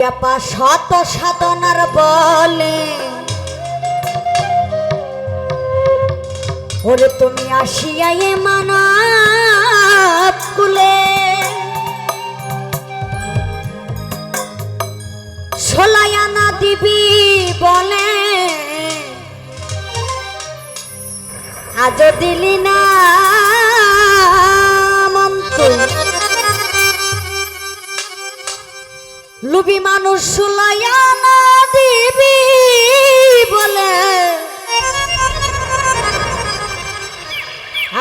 আপা শত সাধনার বলে ওরে তুমি আসিয়া এ মানব কুলে সোলায়ানা দিবি বলে আজ দিলি না মন্ত্র লুবি মানুষ সোলায়ানা দিবি বলে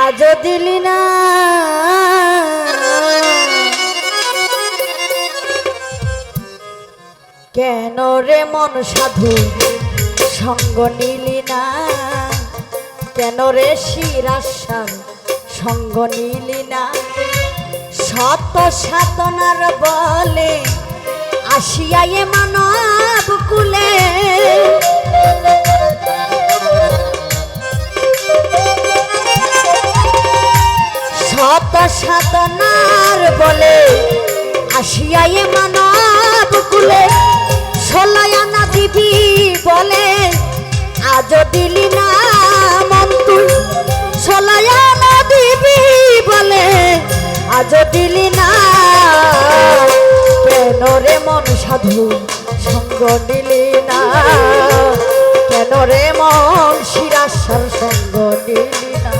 আজ দিলি না কেন রে মন সাধু সঙ্গ নিলি না কেন রে শিরাসার সঙ্গ নিলি না শত সাধনার বলে আসিয়া এ মানব কুলে শত সাধনার বলে আসিয়া এ মানব কুলে সোলায়ানা দিবি বলে আজ দিলি না মন তুই সোলায়ানা দিবি বলে আজ দিলি না কেন রে মন সাধু সঙ্গ দিলি না কেন রে মন শিরাসার সঙ্গ দিলি না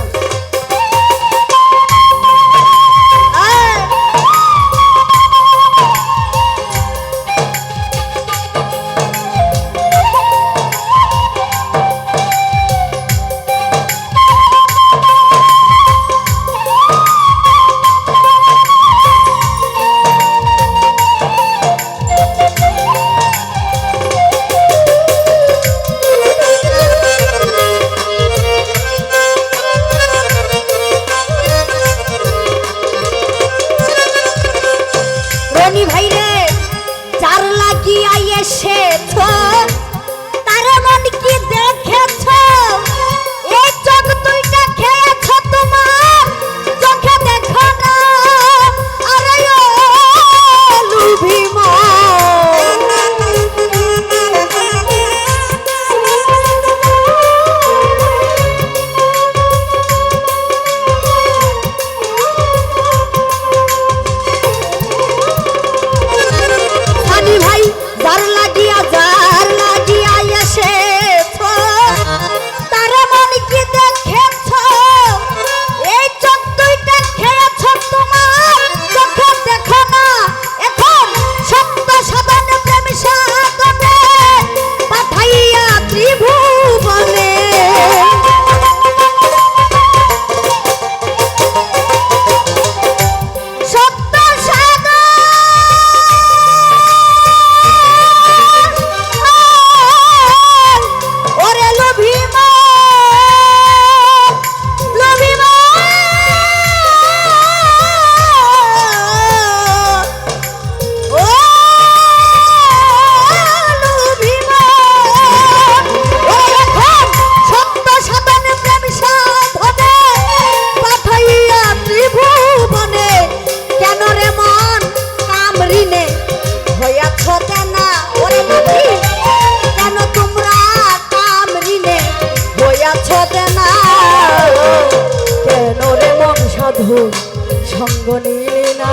সঙ্গ নিলি না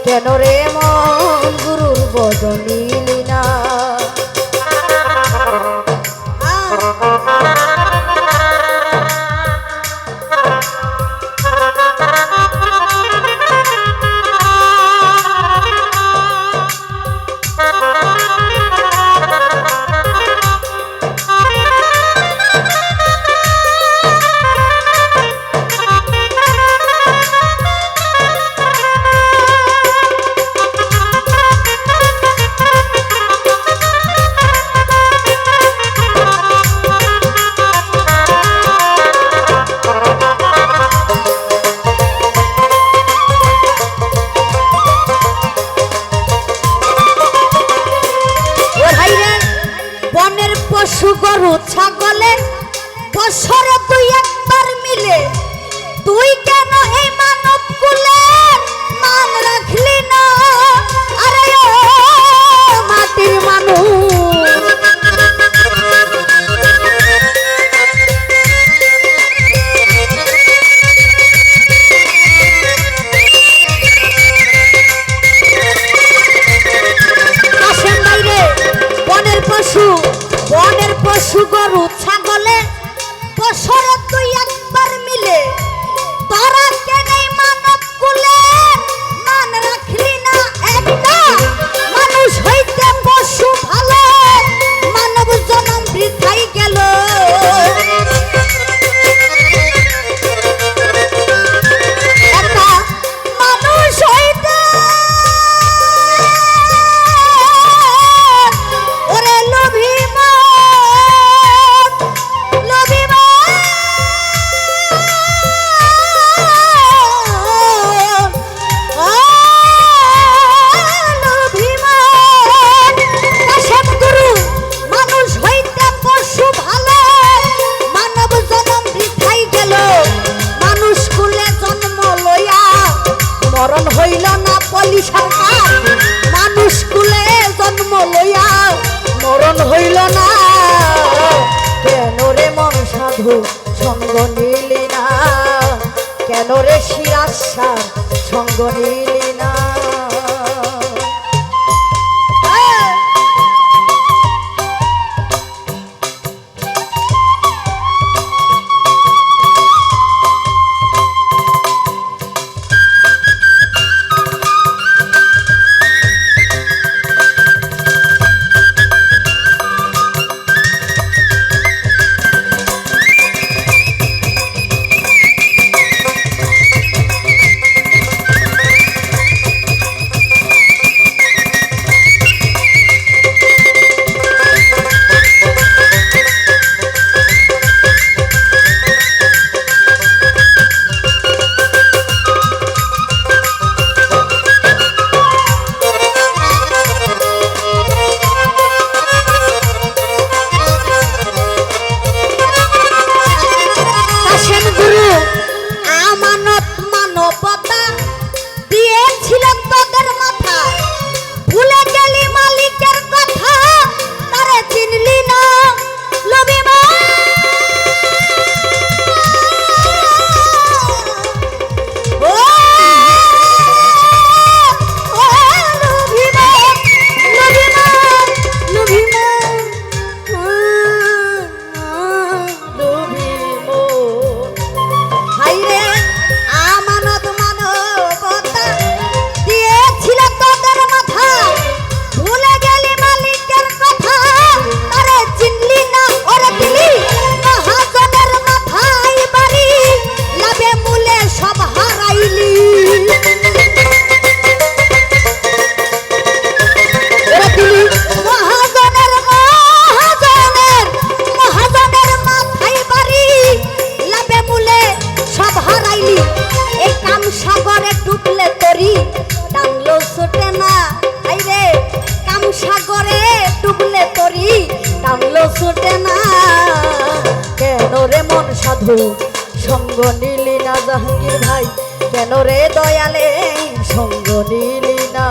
কেন রে মন গুরুর বদন নিলি না পশু গরু ছাগলে বছরে তুই একবার মিলে তুই কেন এই মানব কুলে মান রাখলি না আরে ও পশু বনের পশু গরু ছাগলে বছরে তুই একবার মিলে তোরা কেনে মানব কুলে মান রাখলি না একটা মানুষ হইতে পশু ভালো মানব জনম বৃথাই গেল একটা মানুষ হইতে ওরে লোভী মরণ হইল না পলি সরকার মানুষ কুলে জন্ম লইয়া মরণ হইল না কেন রে মন সাধু সঙ্গ নিলি না কেন রে শিরাসার সঙ্গ নিলি না সাধু সঙ্গ নিলি না জাহাঙ্গীর ভাই কেন রে দয়ালে সঙ্গ নিলি না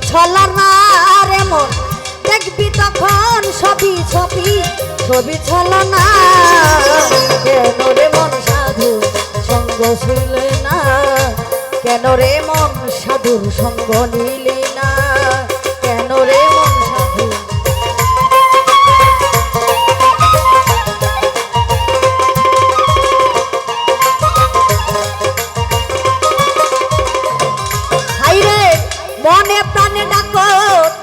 ছলনা রে মন দেখবি তখন ছবি ছবি ছবি ছলনা কেন রে মন সাধু সঙ্গ ছিলে না কেন রে মন সাধুর সঙ্গ নিলি না কেন রে মন সাধু মনে প্রাণে ডাকো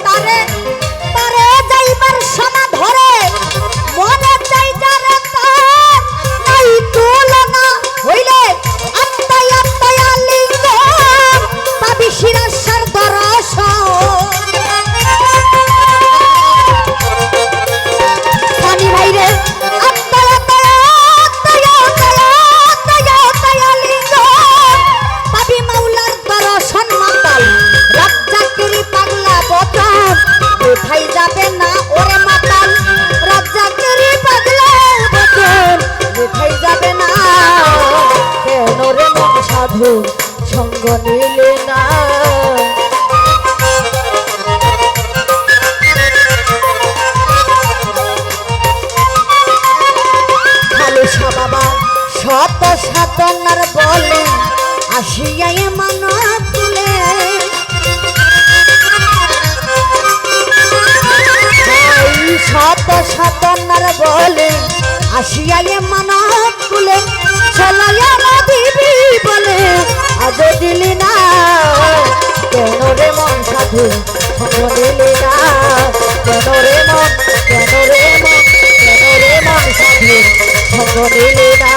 তারে তারে যাইবার সমা ধরে মনে চাই যারে তার নাই তুলনা হইলে আত্মায় আত্মায় লিঙ্গ পাবি শিরাসার দর্শন স্বামী ভাইরে আত্মায় আত্মায় আত্মায় আত্মায় আত্মায় লিঙ্গ পাবি মাওলার দর্শন মাতাল পাগলা বচন কোথায় যাবে না ওরে মাতাল রাজ্জাকেরই পাগলা বচন কোথায় যাবে না কেন রে মন সাধু সঙ্গ নিলে না খালুসা বাবা শত সাধনার বলে আসিয়াই মানত তুলে শত সাধনার বলে আসিয়াই মানত তুলে চলাইয়া দিবি বলে আজ দিলি না কেন রে মন সাধু সঙ্গ নিলি না কেন রে মন কেন রে মন কেন রে মন সাধু সঙ্গ নিলি না